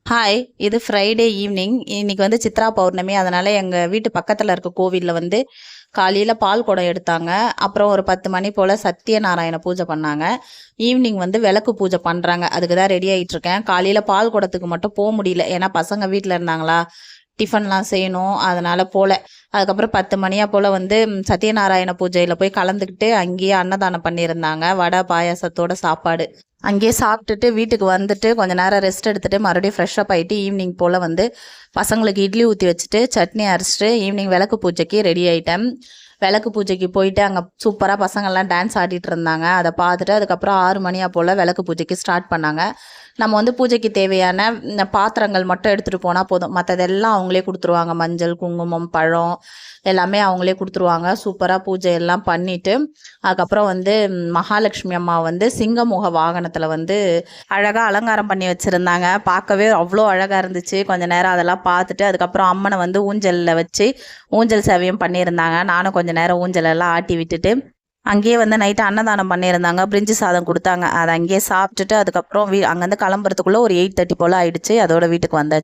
Hi, இது Friday evening. இன்னைக்கு வந்து சித்ரா பௌர்ணமி. அதனால எங்கள் வீட்டு பக்கத்தில் இருக்க கோவிலில் வந்து காலையில் பால் குடம் எடுத்தாங்க. அப்புறம் ஒரு 10 மணி போல் சத்யநாராயண பூஜை பண்ணாங்க. ஈவினிங் வந்து விளக்கு பூஜை பண்ணுறாங்க. அதுக்கு தான் ரெடி ஆகிட்டு இருக்கேன். காலையில் பால் குடத்துக்கு மட்டும் போக முடியல, ஏன்னா பசங்க வீட்டில் இருந்தாங்களா, டிஃபன்லாம் செய்யணும், அதனால் போல. அதுக்கப்புறம் 10 மணியா போல் வந்து சத்யநாராயண பூஜையில் போய் கலந்துக்கிட்டு அங்கேயே அன்னதானம் பண்ணியிருந்தாங்க. வடை பாயாசத்தோட சாப்பாடு அங்கேயே சாப்பிட்டுட்டு வீட்டுக்கு வந்துட்டு கொஞ்ச நேரம் ரெஸ்ட் எடுத்துகிட்டு மறுபடியும் ஃப்ரெஷ்ஷப் ஆகிட்டு ஈவினிங் போல் வந்து பசங்களுக்கு இட்லி ஊற்றி வச்சுட்டு சட்னி அரைச்சிட்டு ஈவினிங் விளக்கு பூஜைக்கு ரெடி ஆகிட்டேன். விளக்கு பூஜைக்கு போயிட்டு அங்கே சூப்பராக பசங்கள்லாம் டான்ஸ் ஆடிட்டு இருந்தாங்க. அதை பார்த்துட்டு அதுக்கப்புறம் 6 மணியா போல் விளக்கு பூஜைக்கு ஸ்டார்ட் பண்ணாங்க. நம்ம வந்து பூஜைக்கு தேவையான பாத்திரங்கள் மட்டும் எடுத்துகிட்டு போனால் போதும், மற்றதெல்லாம் அவங்களே கொடுத்துருவாங்க. மஞ்சள், குங்குமம், பழம் எல்லாமே அவங்களே கொடுத்துருவாங்க. சூப்பராக பூஜை எல்லாம் பண்ணிவிட்டு அதுக்கப்புறம் வந்து மகாலட்சுமி அம்மா வந்து சிங்கமுக வாகனத்தில் வந்து அழகாக அலங்காரம் பண்ணி வச்சுருந்தாங்க. பார்க்கவே அவ்வளோ அழகாக இருந்துச்சு. கொஞ்சம் நேரம் அதெல்லாம் பார்த்துட்டு அதுக்கப்புறம் அம்மனை வந்து ஊஞ்சலில் வச்சு ஊஞ்சல் சேவையும் பண்ணியிருந்தாங்க. நானும் கொஞ்சம் நேரம் ஊஞ்சலெல்லாம் ஆட்டி விட்டுட்டு அங்கேயே வந்து நைட்டு அன்னதானம் பண்ணியிருந்தாங்க. பிரிஞ்சு சாதம் கொடுத்தாங்க. அதை அங்கேயே சாப்பிட்டுட்டு அதுக்கப்புறம் அங்கேருந்து கிளம்புறதுக்குள்ளே ஒரு 8:30 போல் ஆயிடுச்சு. அதோட வீட்டுக்கு வந்தாச்சு.